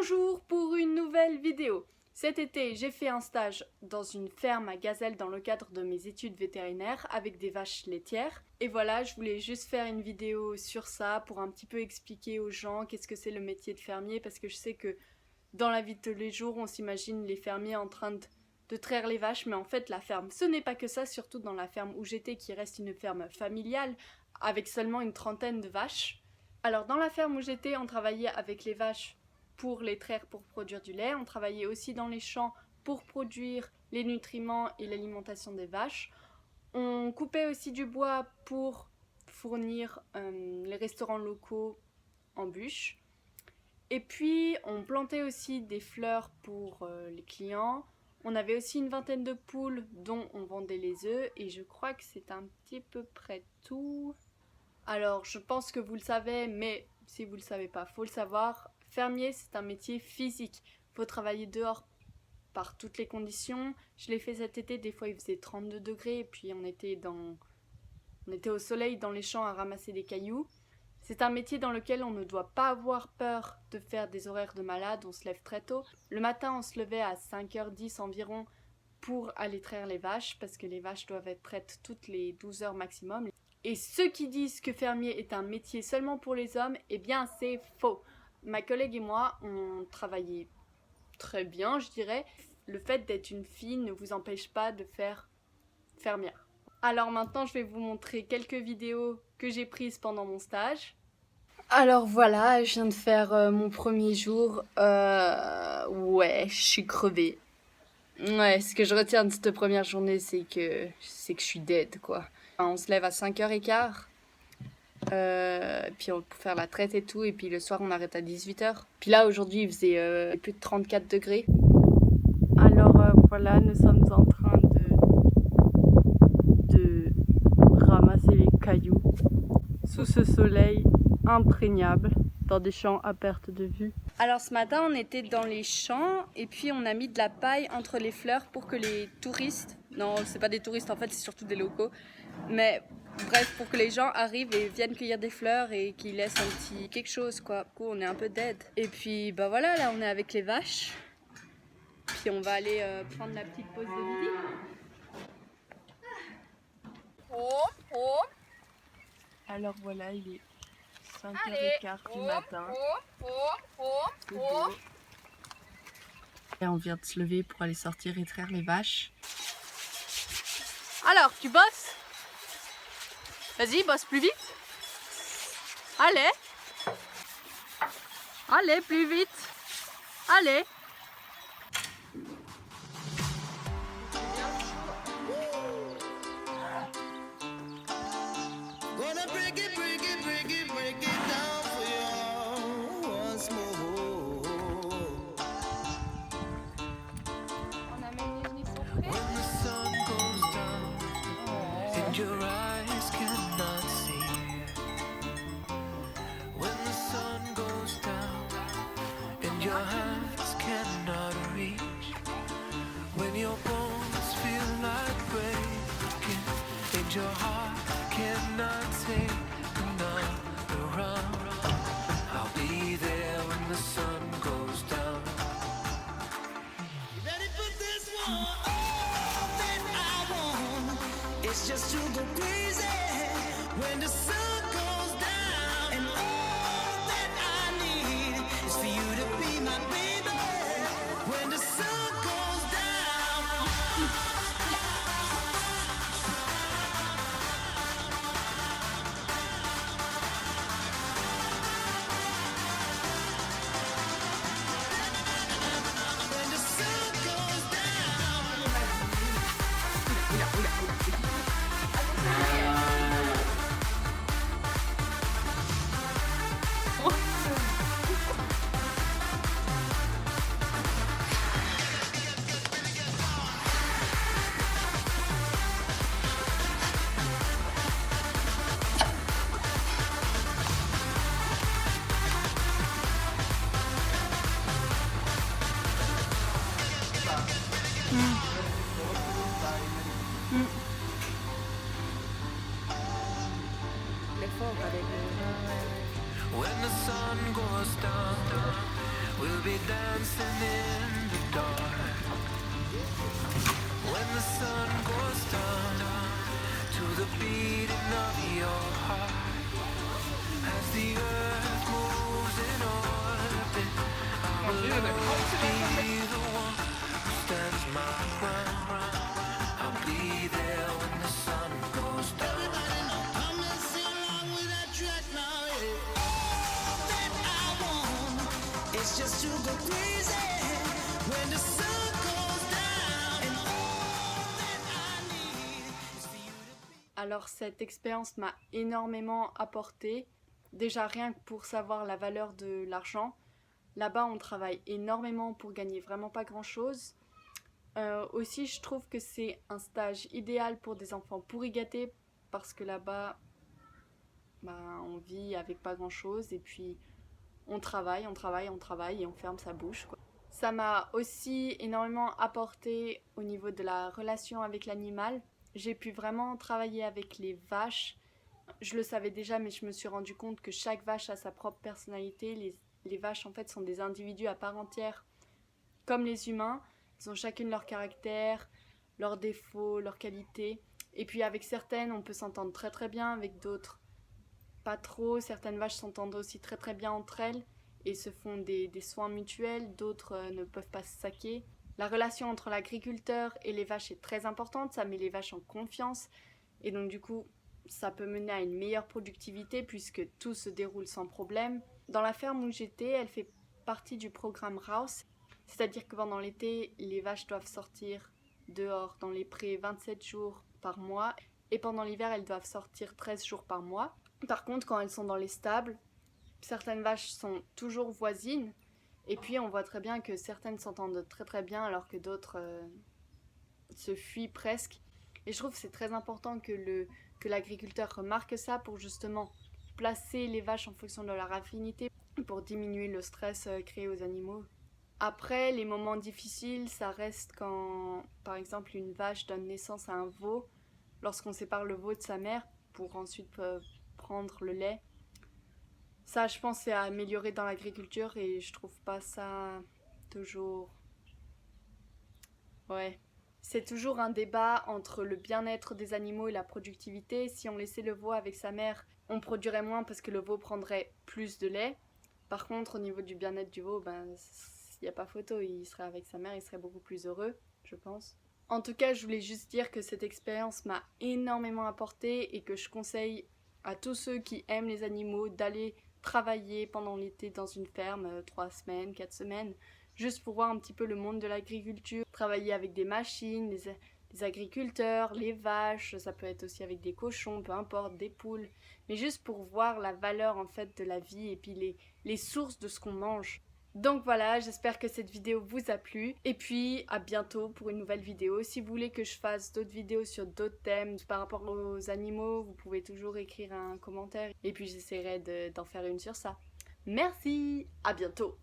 Bonjour pour une nouvelle vidéo. Cet été, j'ai fait un stage dans une ferme à gazelles dans le cadre de mes études vétérinaires avec des vaches laitières. Et voilà, je voulais juste faire une vidéo sur ça pour un petit peu expliquer aux gens qu'est-ce que c'est le métier de fermier, parce que je sais que dans la vie de tous les jours, on s'imagine les fermiers en train de traire les vaches, mais en fait la ferme, ce n'est pas que ça, surtout dans la ferme où j'étais qui reste une ferme familiale avec seulement une trentaine de vaches. Alors dans la ferme où j'étais, on travaillait avec les vaches pour les traire pour produire du lait, on travaillait aussi dans les champs pour produire les nutriments et l'alimentation des vaches. On coupait aussi du bois pour fournir les restaurants locaux en bûche. Et puis on plantait aussi des fleurs pour les clients. On avait aussi une vingtaine de poules dont on vendait les œufs et je crois que c'est un petit peu près tout. Alors je pense que vous le savez, mais si vous le savez pas, faut le savoir. Fermier, c'est un métier physique. Faut travailler dehors par toutes les conditions. Je l'ai fait cet été, des fois il faisait 32 degrés et puis on était au soleil dans les champs à ramasser des cailloux. C'est un métier dans lequel on ne doit pas avoir peur de faire des horaires de malade, on se lève très tôt. Le matin, on se levait à 5h10 environ pour aller traire les vaches, parce que les vaches doivent être prêtes toutes les 12 heures maximum. Et ceux qui disent que fermier est un métier seulement pour les hommes, eh bien c'est faux. Ma collègue et moi, on travaillait très bien, je dirais. Le fait d'être une fille ne vous empêche pas de faire fermière. Alors maintenant, je vais vous montrer quelques vidéos que j'ai prises pendant mon stage. Alors voilà, je viens de faire mon premier jour. Ouais, je suis crevée. Ouais, ce que je retiens de cette première journée, c'est que je suis dead, quoi. On se lève à 5h15. Puis on peut faire la traite et tout, et puis le soir on arrête à 18h. Puis là aujourd'hui il faisait plus de 34 degrés. Alors voilà, nous sommes en train de ramasser les cailloux sous ce soleil imprégnable dans des champs à perte de vue. Alors ce matin on était dans les champs et puis on a mis de la paille entre les fleurs pour que les touristes, non c'est pas des touristes en fait c'est surtout des locaux, mais bref, pour que les gens arrivent et viennent cueillir des fleurs et qu'ils laissent un petit quelque chose, quoi. Du coup, on est un peu dead. Et puis, bah voilà, là, on est avec les vaches. Puis, on va aller prendre la petite pause de midi. Alors voilà, il est 5h15 du matin. C'est beau. Et on vient de se lever pour aller sortir et traire les vaches. Alors, tu bosses ? Vas-y, bosse plus vite. Allez. Allez, plus vite. Allez. On amène les nids pour frère. Your eyes cannot see when the sun goes down and your hands cannot reach, when your bones feel like breaking and your heart cannot take another round. I'll be there when the sun goes down. Ready for this one? All that I want is just to go crazy when the sun goes down, and all that I need is for you to be my baby when the sun goes down. When the sun goes down. L'effort avec When the sun goes down, we'll be dancing in the dark. When the sun goes down to the beating of your heart, as the earth moves in orbit, I will always be the one who stands my ground. I'll be there when the sun goes down. Everybody know, come and sing along with that track now. Yeah. All that I want is just to go crazy when the sun goes down, and all that I need is for you to be. Alors cette expérience m'a énormément apporté. Déjà rien que pour savoir la valeur de l'argent. Là-bas, on travaille énormément pour gagner vraiment pas grand-chose. Aussi, je trouve que c'est un stage idéal pour des enfants pourri gâtés parce que là-bas, on vit avec pas grand-chose et puis on travaille et on ferme sa bouche, quoi. Ça m'a aussi énormément apporté au niveau de la relation avec l'animal. J'ai pu vraiment travailler avec les vaches. Je le savais déjà, mais je me suis rendu compte que chaque vache a sa propre personnalité. Les vaches, en fait, sont des individus à part entière, comme les humains. Elles ont chacune leur caractère, leurs défauts, leurs qualités. Et puis avec certaines, on peut s'entendre très très bien, avec d'autres pas trop. Certaines vaches s'entendent aussi très très bien entre elles et se font des soins mutuels. D'autres ne peuvent pas se saquer. La relation entre l'agriculteur et les vaches est très importante. Ça met les vaches en confiance. Et donc du coup, ça peut mener à une meilleure productivité puisque tout se déroule sans problème. Dans la ferme où j'étais, elle fait partie du programme Raus, c'est-à-dire que pendant l'été, les vaches doivent sortir dehors dans les prés 27 jours par mois et pendant l'hiver, elles doivent sortir 13 jours par mois. Par contre, quand elles sont dans les stables, certaines vaches sont toujours voisines et puis on voit très bien que certaines s'entendent très très bien alors que d'autres se fuient presque. Et je trouve que c'est très important que l'agriculteur remarque ça pour justement placer les vaches en fonction de leur affinité pour diminuer le stress créé aux animaux. Après, les moments difficiles, ça reste quand, par exemple, une vache donne naissance à un veau, lorsqu'on sépare le veau de sa mère pour ensuite prendre le lait. Ça, je pense, c'est à améliorer dans l'agriculture et je trouve pas ça toujours... Ouais. C'est toujours un débat entre le bien-être des animaux et la productivité. Si on laissait le veau avec sa mère, on produirait moins parce que le veau prendrait plus de lait. Par contre, au niveau du bien-être du veau, il n'y a pas photo, il serait avec sa mère, il serait beaucoup plus heureux, je pense. En tout cas, je voulais juste dire que cette expérience m'a énormément apporté et que je conseille à tous ceux qui aiment les animaux d'aller travailler pendant l'été dans une ferme, 3 semaines, 4 semaines, juste pour voir un petit peu le monde de l'agriculture, travailler avec des machines, les agriculteurs, les vaches, ça peut être aussi avec des cochons, peu importe, des poules, mais juste pour voir la valeur en fait de la vie et puis les sources de ce qu'on mange. Donc voilà, j'espère que cette vidéo vous a plu et puis à bientôt pour une nouvelle vidéo. Si vous voulez que je fasse d'autres vidéos sur d'autres thèmes par rapport aux animaux, vous pouvez toujours écrire un commentaire et puis j'essaierai d'en faire une sur ça. Merci, à bientôt.